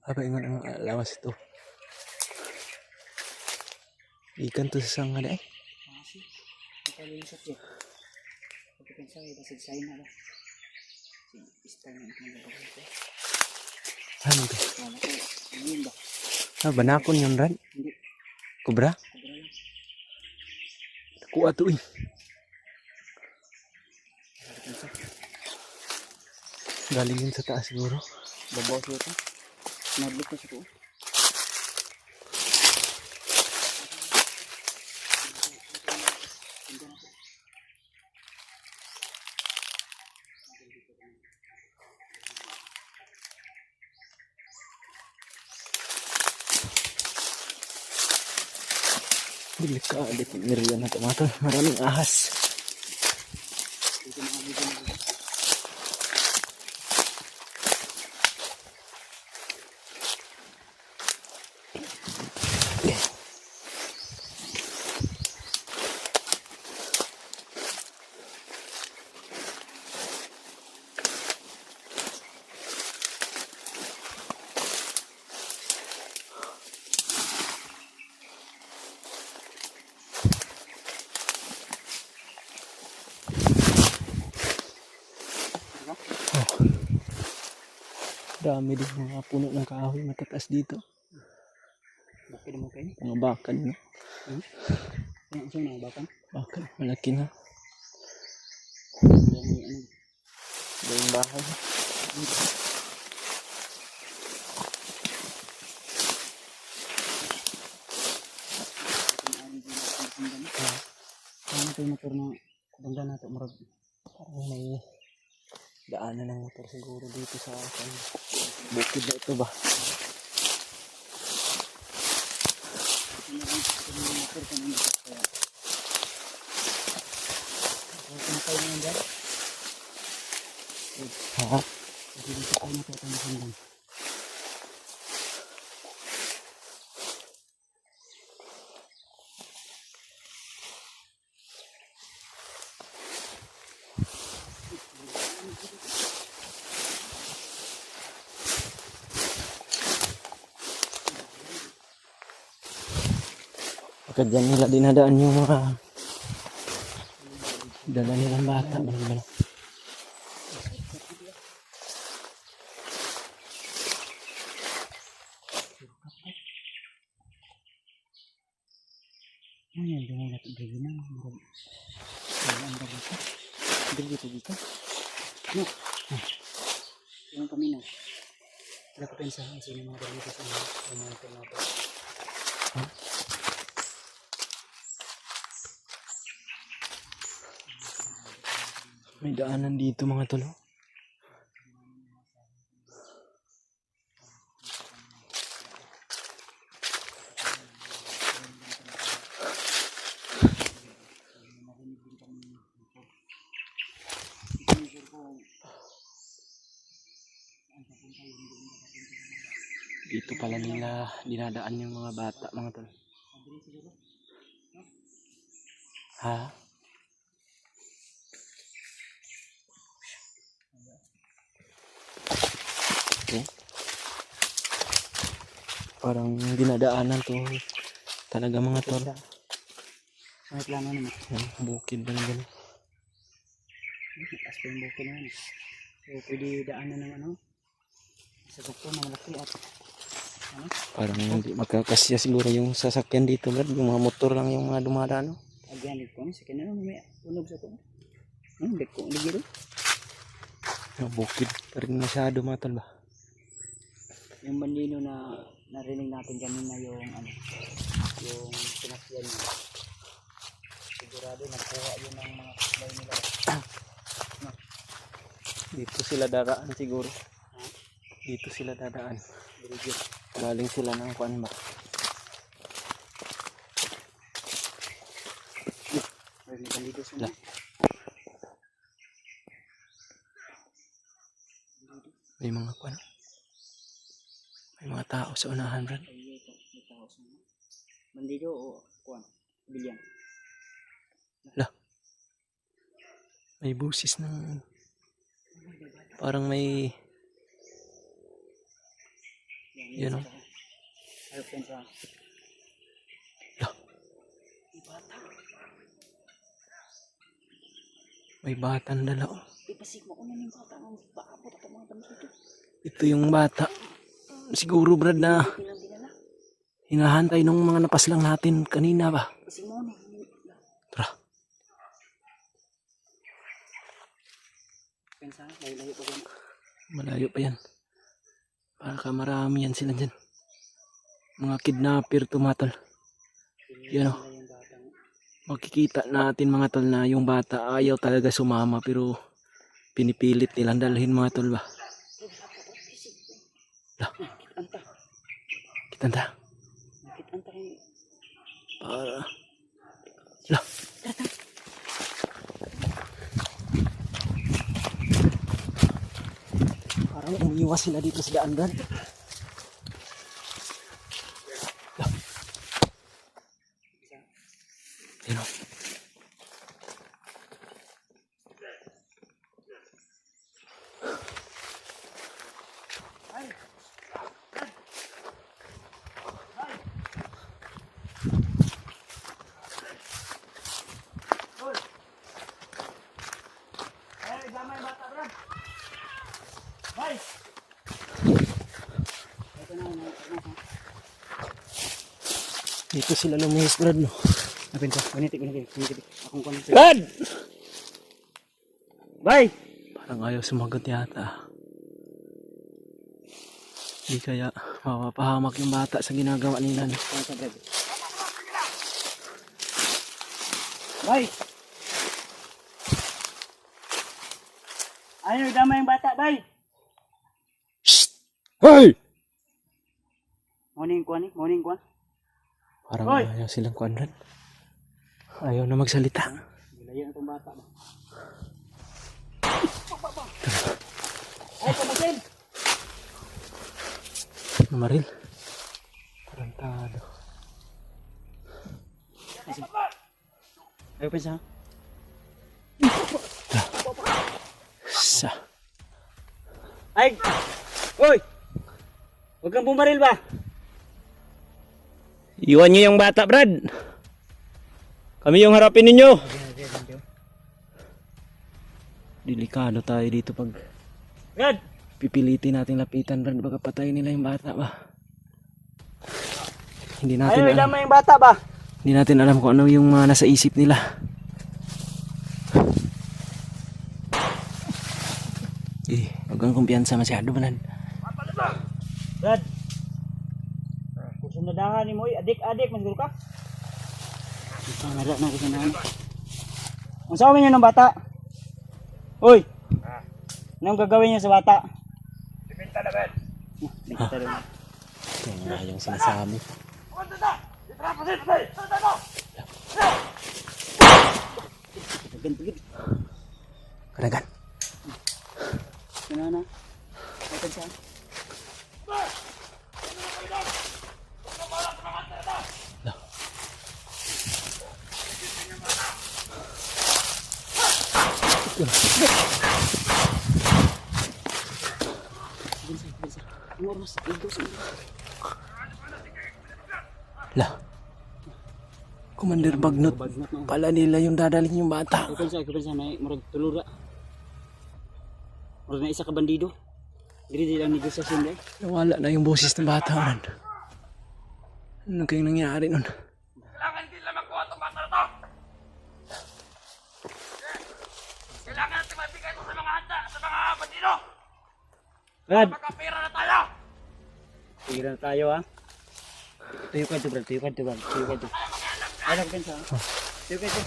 Apa ingon ang lawas ito? Ikan to sa sanga eh. Masih. Kita lihat ya. Tapi kan saya basig saya na lah. Istay na ang bagay. Ano to? Wala ko. Ayun ba? Banakon yun Brad? Hindi. Kubra? Kuat to eh. Galing yun sa taas siguro. Babaw siya ito. Naglik ko siya ko. Delikado pinirian na tomato. Maraming ahas. Dami din mga puno ng kahoy matataas dito. Bakit mo kayo? Mga bakal no? Ano siya mga bakan? Bakal, malaki na. Yung bahay. Ano ito yung motor na bangga na ito? Marag. Parang may daanan ng motor siguro dito sa akin. Bukid na ito ba? Ha? Pagka dyan nila dinadaan yung mga dala nilang bata. Bala-bala. Ano yan? Di mo natin bigyan na. Marag. Ang bagay ka. Dito. No. Yung kami na. Wala ko pensahan sino mga bagay ko sa mga kinato. May daanan dito mga tolo. Dito pala nila dinadaan yung mga bata mga tol. Ha? Okay. Parang dinadaanan to talaga mga tol. May plano naman. Yan, bukid na ganun. As pa yung bukid naman. So pwede daanan ng ano. Sa bukid na malaki at Parang hindi magkakasya siguro yung sasakyan dito, Brad. Yung mga motor lang yung mga dumadaan. No? Agyan ko sa kanya may tunog sa ko. Dek ko ligiro. Yung bukid pa rin masyado mga tol ba? Yung bandino na narinig natin kanina yung yung sinakyan niya. Sigurado nagkuha yun ng mga kasbay nila. Dito sila dadaan siguro. Dito sila dadaan. Galing sila ng kuan ba? May bandido sila. May mga kuan. May mga tao sa unahan, Brad. Bandido o kuan? Bilyan. May busis ng parang may yun o. Ayaw pensa. May batang dala o. Ipasig mo ko na yung bata ng paabot at mga bandito. Ito yung bata. Siguro, Brad, na Pinandinala. hinahantay ng mga napaslang natin kanina ba? Isig mo na. Tara. Pensa, layo-layo pa ko. Malayo pa yan. Baka marami yan sila dyan. Mga kidnapper tumatol. Yan o. Makikita natin mga tol na yung bata ayaw talaga sumama pero pinipilit nilang dalhin mga tol ba. Lah. Kitanta. Nakitanta kayo. Lah. Parang umiwas sila dito sa daan, Brad. Lah. Yan o. Dito sila lumihis, Brad, no? Pensa, bunitik. Akong kuan. Brad! Bye. Parang ayaw sumagot yata. Di kaya mapapahamak yung bata sa ginagawa nila. No? Pensa, Brad. Bye. Ayaw damay yung bata, bye. Hey! Morning kuan. Parang Hoy! ayaw silang kuanran. Ayaw na magsalita. Layo na itong bata ba? Ay, pamasin! Maril. Tarantado. Ayaw pensa. Sa. Ay! Hoy! Huwag kang bumaril ba? Iwan niyo yung bata, Brad. Kami yung harapin ninyo. Delikado tayo dito pag Brad! pipilitin natin lapitan, Brad. Baka patayin nila yung bata ba. Hindi natin Ayaw alam. damay yung bata ba? Hindi natin alam kung ano yung mga nasa isip nila. Huwag kang kumpiyansa masyado, Brad. Brad! Kusong nadahan ni mo, adik-adik, masiguro ka? Ito, nara na kita na. Ang sabi niyo ng bata? Uy! Anong gagawin niyo sa bata? Dipinta na, Ben. Nakita rin. Yan nga yung sinasabi. Pagin. Kanagan. Ano na? Ay, pensa. Lah. Commander Bagnot. Pala nila yung dadalhin yung bata. Ako pensa na murag tulura. Murag na isa ka bandido. Diri lang negosasyon dai. Nawala na yung boses ng bata, Brad. Ano kayong nangyari nun? Kailangan din lang magkuha itong bata na to. Kailangan natin mabigay ito sa mga handa, sa mga bandido. Brad, Magkapira na tayo. tigil na tayo ha. Tuyo ka ito Brad, tuyo ka ito Brad, tuyo ka ito. Ano ka pinsa? Tuyo ka ito.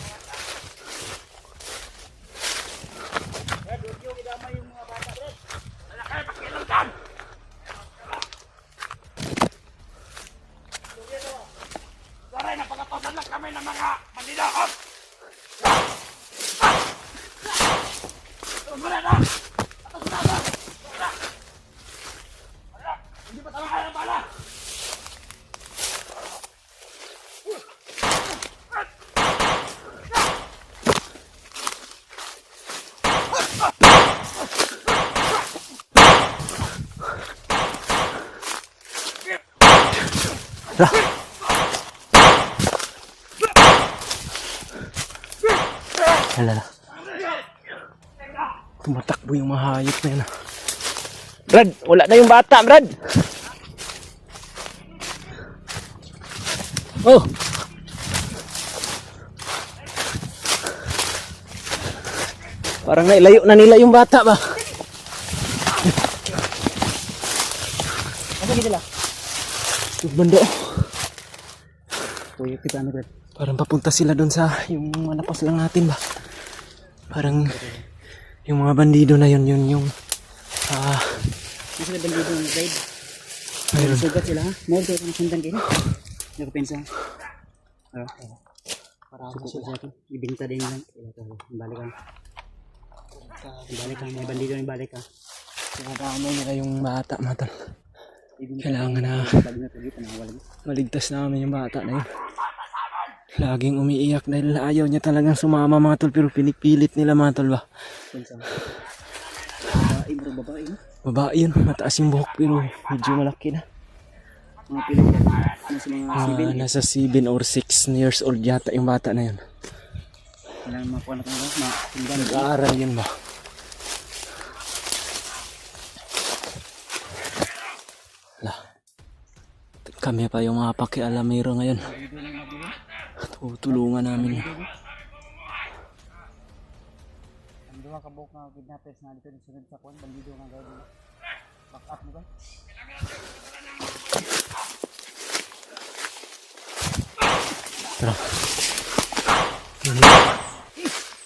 Brad, huwag yung idamay yung mga bata Brad. Wala kayo pakialam dyan. Sorry, napagatosan lang kami ng mga bandido. Wala na! Atas na ba? Wala! Wala! Hindi pa tama kaya ng bala! Alala. Tumatakbo yung mga hayop na yun. Brad, wala na yung bata, Brad. Oh. Parang nailayo na nila yung bata ba? Ano kita lah? Yung bando. Tuyo kita ano Brad. Parang papunta sila doon sa yung malapas lang natin ba? Parang yung mga bandido na yun yung Hindi sila bandido ng guide. ayun. Sugat sila ha. Mahal kayo kung sundan kayo. Hindi ko pensa. Para ako sa akin. Ibinta din lang. Balik ka. Balik ka. May bandido yung balik ka. Sinadama nila yung bata matol. Kailangan na maligtas namin yung bata na yun. Laging umiiyak dahil ayaw niya talagang sumama mga tol, pero pinipilit nila mga tol ba. Babae bro, babae no? Babae yun, mataas yung buhok pero medyo malaki na. Mga pilit nasa mga Nasa 7 or 6 years old yata yung bata na yun. kailangan makuha na kung masundan. Nag-aaral yun ba? Lah. Kami pa yung mga pakialamero ngayon. Tutulungan namin. Ang dua ka buhok na kidnappers na dito sunod sa kuwan, bandido nga gawin. Back up mo ba? Tara.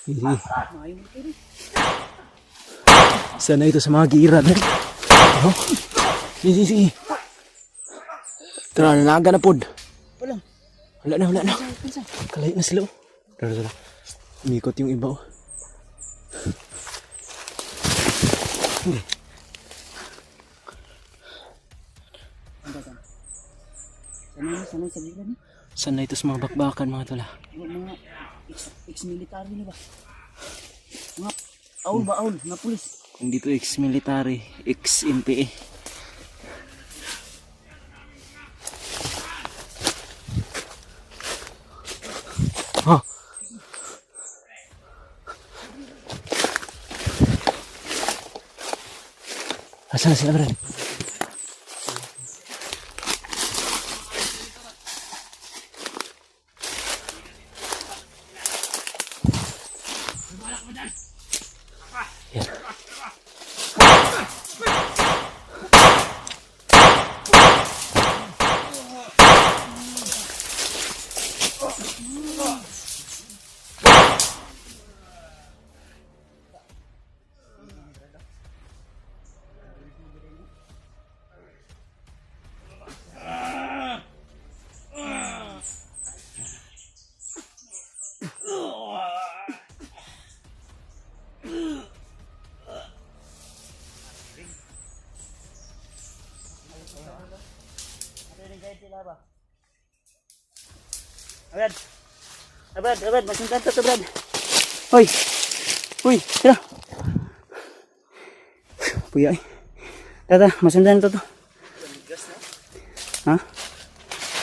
Easy. Sana ito sa mga gira na. Oh. Easy. Tara, nanaga na pod. Wala. Wala na. Kalayo na sila. Tara. Umikot yung iba. Sanay sa gila ni. Sana ito sa mga bakbakan mga tala. Mga ex-military ni ba? Mga aul, mga pulis. Hindi to ex-military, ex-MPA. Ha? Asan na sila, Brad? Yan. Brad, masundan to Brad. Hoy, tira. Puya. Tata, masundan to. Ha?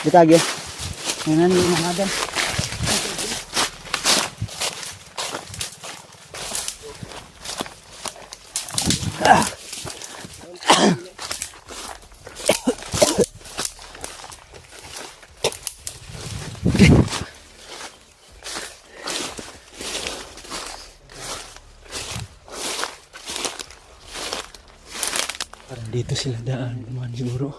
Bitag yun. Ngayon yung mahagan. Parang dito sila daan naman siguro.